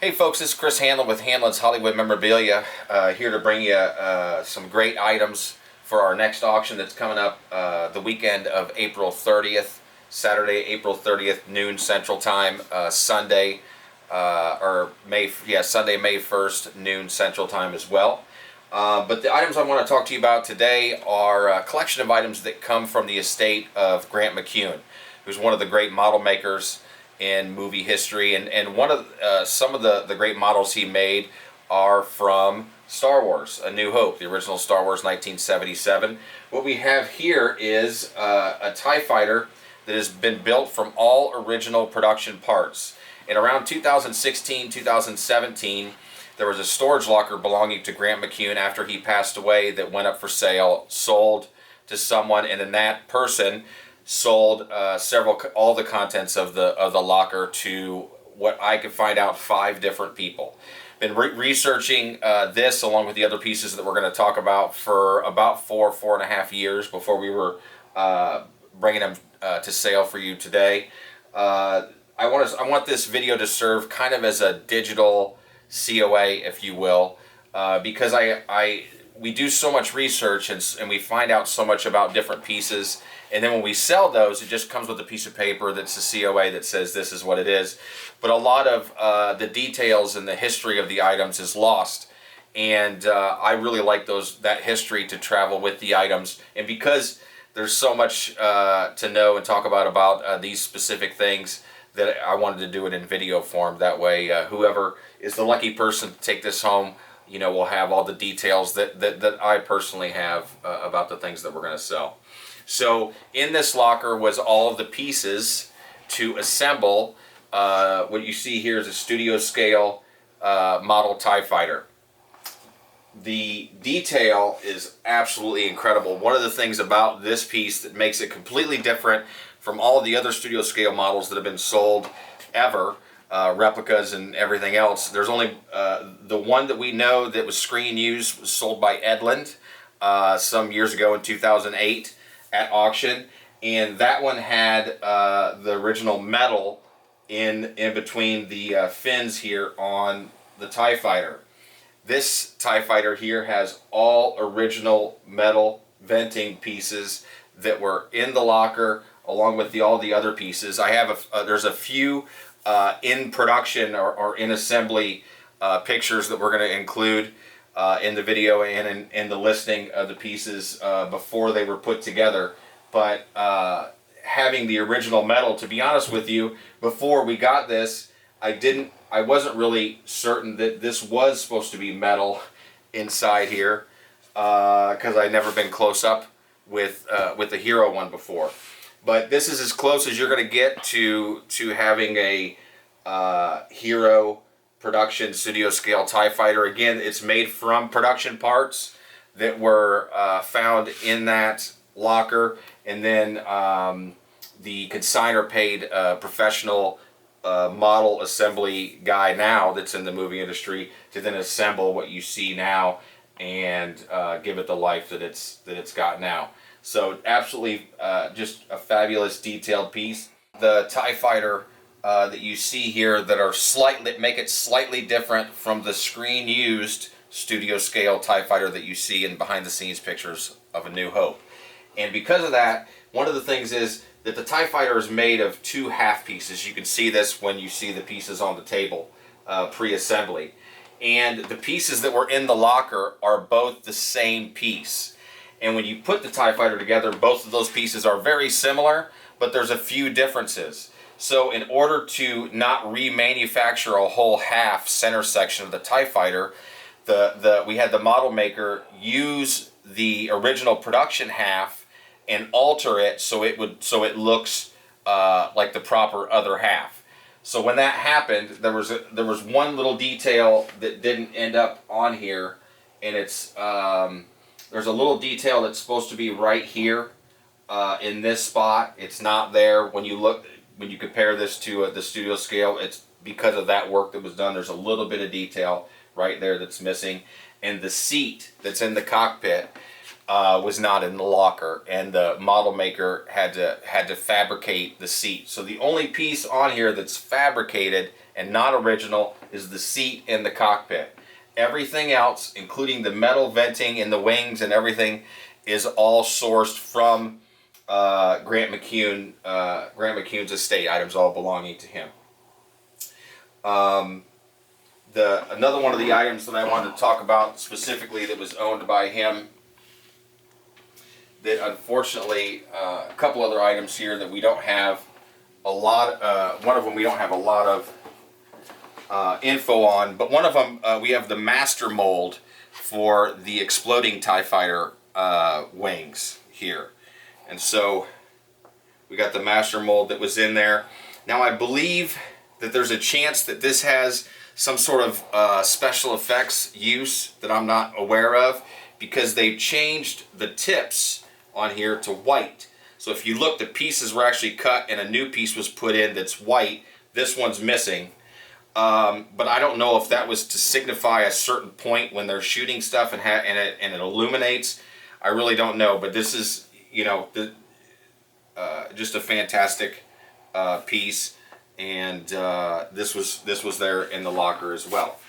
Hey folks, this is Chris Hanlin with Hanlin's Hollywood Memorabilia, here to bring you some great items for our next auction that's coming up the weekend of April 30th, Saturday, April 30th, noon Central Time, Sunday, Sunday, May 1st, noon Central Time as well. But the items I want to talk to you about today are a collection of items that come from the estate of Grant McCune, who's one of the great model makers in movie history, and one of some of the great models he made are from Star Wars: A New Hope, the original Star Wars 1977. What we have here is a TIE fighter that has been built from all original production parts. In around 2016, 2017, there was a storage locker belonging to Grant McCune after he passed away that went up for sale, sold to someone, and then that person sold all the contents of the locker to what I could find out 5 different people. Been researching this along with the other pieces that we're going to talk about for about 4.5 years before we were bringing them to sale for you today. I want this video to serve kind of as a digital COA, if you will, because we do so much research and we find out so much about different pieces. And then when we sell those, it just comes with a piece of paper that's a COA that says this is what it is. But a lot of the details and the history of the items is lost. And I really like that history to travel with the items. And because there's so much to know and talk about these specific things, that I wanted to do it in video form. That way, whoever is the lucky person to take this home, will have all the details that I personally have about the things that we're going to sell. So in this locker was all of the pieces to assemble what you see here is a studio scale model TIE fighter. The detail is absolutely incredible. One of the things about this piece that makes it completely different from all of the other studio scale models that have been sold ever, replicas and everything else, there's only the one that we know that was screen used was sold by Edland some years ago in 2008 at auction, and that one had the original metal in between the fins here on the TIE fighter. This TIE fighter here has all original metal venting pieces that were in the locker along with all the other pieces. I have there's a few in production or in assembly pictures that we're going to include in the video and in the listing of the pieces before they were put together. But having the original metal, to be honest with you, before we got this, I wasn't really certain that this was supposed to be metal inside here because I'd never been close up with the Hero one before. But this is as close as you're going to get to having a Hero production studio scale TIE fighter. Again, it's made from production parts that were found in that locker, and then the consignor paid a professional model assembly guy now that's in the movie industry to then assemble what you see now and give it the life that it's got now. So absolutely just a fabulous detailed piece. The TIE fighter that you see here that make it slightly different from the screen used studio scale TIE fighter that you see in behind the scenes pictures of A New Hope. And because of that, one of the things is that the TIE fighter is made of 2 half pieces. You can see this when you see the pieces on the table pre-assembly. And the pieces that were in the locker are both the same piece. And when you put the TIE fighter together, both of those pieces are very similar, but there's a few differences. So in order to not remanufacture a whole half center section of the TIE fighter, we had the model maker use the original production half and alter it so it looks like the proper other half. So when that happened, there was one little detail that didn't end up on here, and it's there's a little detail that's supposed to be right here in this spot. It's not there when you compare this to the studio scale. It's because of that work that was done. There's a little bit of detail right there that's missing, and the seat that's in the cockpit was not in the locker, and the model maker had to fabricate the seat. So the only piece on here that's fabricated and not original is the seat in the cockpit. Everything else, including the metal venting in the wings and everything, is all sourced from Grant McCune's estate. Items all belonging to him. Another one of the items that I wanted to talk about specifically that was owned by him, that unfortunately, a couple other items here that we don't have a lot, one of them we don't have a lot of info on, but one of them we have the master mold for the exploding TIE Fighter wings here. And so we got the master mold that was in there. Now I believe that there's a chance that this has some sort of special effects use that I'm not aware of, because they've changed the tips on here to white. So if you look, the pieces were actually cut and a new piece was put in that's white. This one's missing. But I don't know if that was to signify a certain point when they're shooting stuff and it illuminates. I really don't know, but this is, you know, just a fantastic piece, and this was there in the locker as well.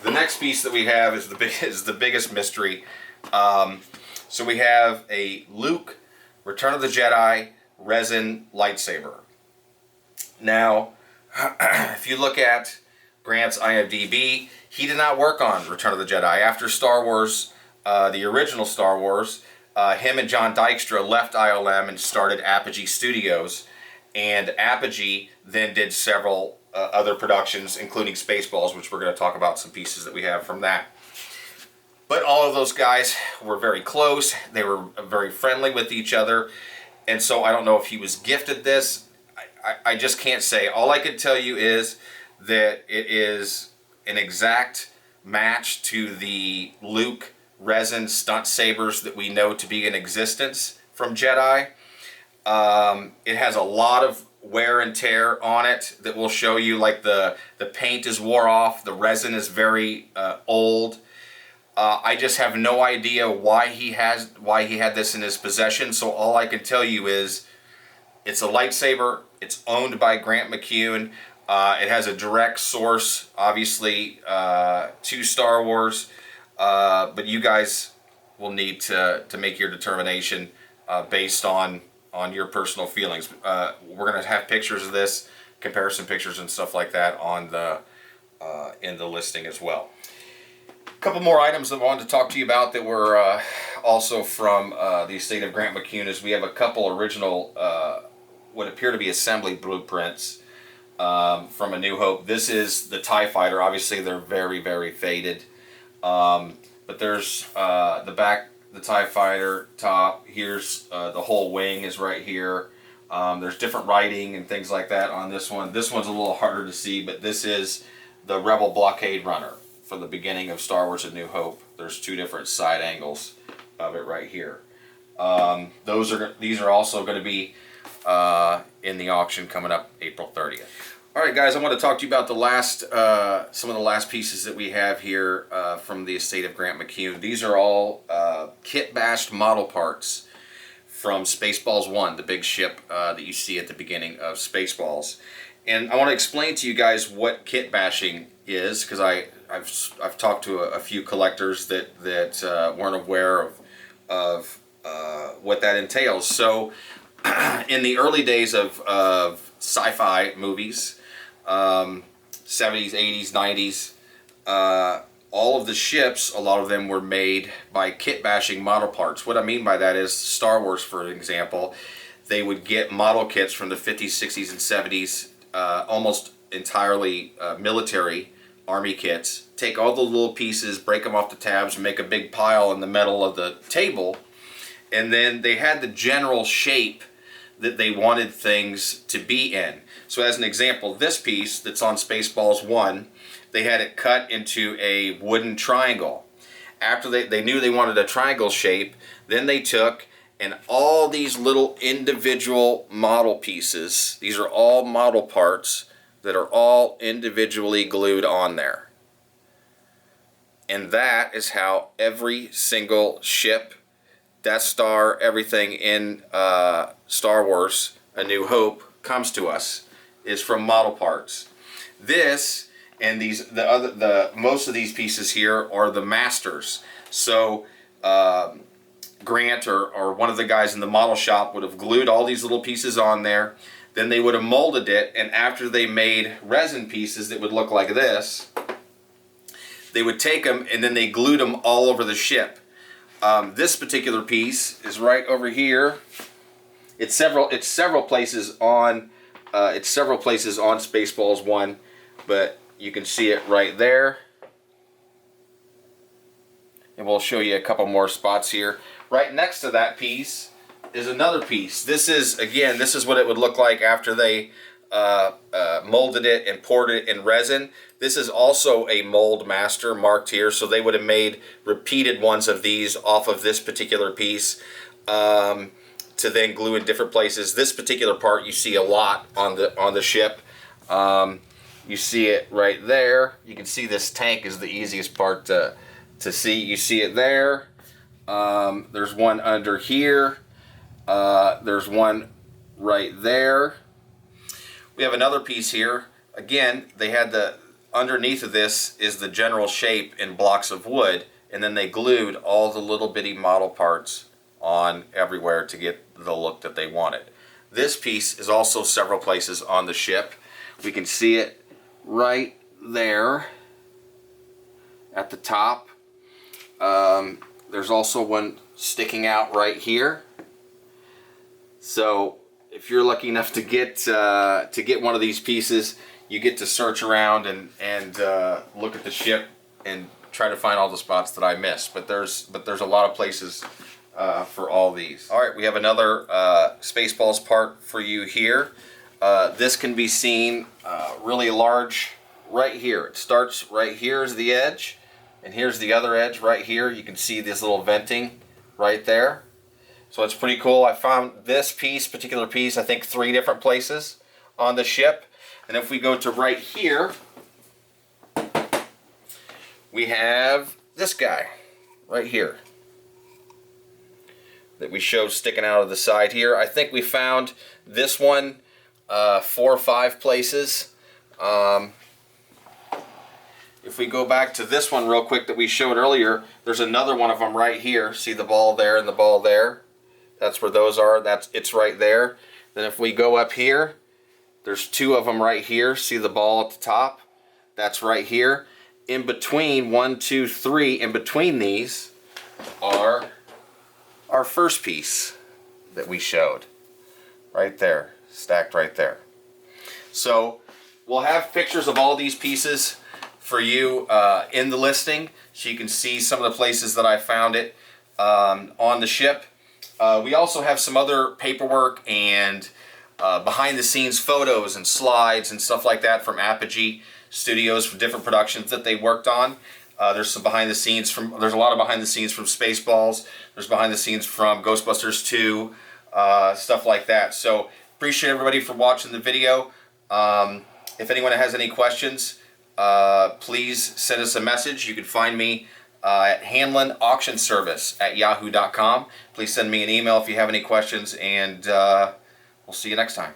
The next piece that we have is the biggest mystery. So we have a Luke Return of the Jedi resin lightsaber. Now, if you look at Grant's IMDb, he did not work on Return of the Jedi. After Star Wars, the original Star Wars, him and John Dykstra left ILM and started Apogee Studios, and Apogee then did several other productions, including Spaceballs, which we're going to talk about some pieces that we have from that. But all of those guys were very close. They were very friendly with each other, and so I don't know if he was gifted this. I just can't say. All I can tell you is that it is an exact match to the Luke resin stunt sabers that we know to be in existence from Jedi. It has a lot of wear and tear on it that will show you, like the paint is wore off, the resin is very old. I just have no idea why he had this in his possession. So all I can tell you is it's a lightsaber. It's owned by Grant McCune. It has a direct source, obviously, to Star Wars. But you guys will need to make your determination based on your personal feelings. We're going to have pictures of this, comparison pictures and stuff like that on the in the listing as well. A couple more items that I wanted to talk to you about that were also from the estate of Grant McCune is we have a couple original what appear to be assembly blueprints from A New Hope. This is the TIE Fighter. Obviously they're very, very faded. But there's the back, the TIE Fighter top. Here's the whole wing is right here. There's different writing and things like that on this one. This one's a little harder to see, but this is the Rebel Blockade Runner from the beginning of Star Wars A New Hope. There's two different side angles of it right here. These are also going to be in the auction coming up April 30th. All right, guys, I want to talk to you about the last, some of the last pieces that we have here from the estate of Grant McCune. These are all kit-bashed model parts from Spaceballs 1, the big ship that you see at the beginning of Spaceballs. And I want to explain to you guys what kit bashing is, because I've talked to a few collectors that weren't aware of what that entails. So in the early days of sci-fi movies, 70s, 80s, 90s, all of the ships, a lot of them were made by kit bashing model parts. What I mean by that is Star Wars, for example, they would get model kits from the 50s, 60s, and 70s, almost entirely military army kits, take all the little pieces, break them off the tabs, and make a big pile in the middle of the table, and then they had the general shape that they wanted things to be in. So as an example, this piece that's on Spaceballs 1, they had it cut into a wooden triangle. After they knew they wanted a triangle shape, then they took and all these little individual model pieces, these are all model parts that are all individually glued on there. And that is how every single ship, Death Star, everything in Star Wars A New Hope comes to us, is from model parts. This and the most of these pieces here are the masters. So Grant or one of the guys in the model shop would have glued all these little pieces on there. Then they would have molded it, and after they made resin pieces that would look like this, they would take them and then they glued them all over the ship. This particular piece is right over here. It's several places on Spaceballs 1, but you can see it right there. And we'll show you a couple more spots here. Right next to that piece is another piece. This is what it would look like after they molded it and poured it in resin. This is also a mold master marked here, so they would have made repeated ones of these off of this particular piece to then glue in different places. This particular part you see a lot on the ship. You see it right there. You can see this tank is the easiest part to see. You see it there. There's one under here. There's one right there. We have another piece here. Again, they had underneath of this is the general shape in blocks of wood, and then they glued all the little bitty model parts on everywhere to get the look that they wanted. This piece is also several places on the ship. We can see it right there at the top. There's also one sticking out right here. So if you're lucky enough to get one of these pieces, you get to search around and look at the ship and try to find all the spots that I missed. But there's a lot of places for all these. All right, we have another Spaceballs part for you here. This can be seen really large right here. It starts right here is the edge, and here's the other edge right here. You can see this little venting right there. So it's pretty cool. I found this particular piece, I think 3 different places on the ship. And if we go to right here, we have this guy right here that we showed sticking out of the side here. I think we found this one 4 or 5 places. If we go back to this one real quick that we showed earlier, there's another one of them right here. See the ball there and the ball there? That's where those are. It's right there. Then if we go up here, there's 2 of them right here. See the ball at the top? That's right here. In between 1, 2, 3, in between these are our first piece that we showed. Right there, stacked right there. So we'll have pictures of all these pieces for you in the listing, so you can see some of the places that I found it on the ship. We also have some other paperwork and behind the scenes photos and slides and stuff like that from Apogee Studios for different productions that they worked on. There's a lot of behind the scenes from Spaceballs. There's behind the scenes from Ghostbusters 2, stuff like that. So appreciate everybody for watching the video. If anyone has any questions, please send us a message. You can find me at Hanlin Auction Service at yahoo.com. Please send me an email if you have any questions, and we'll see you next time.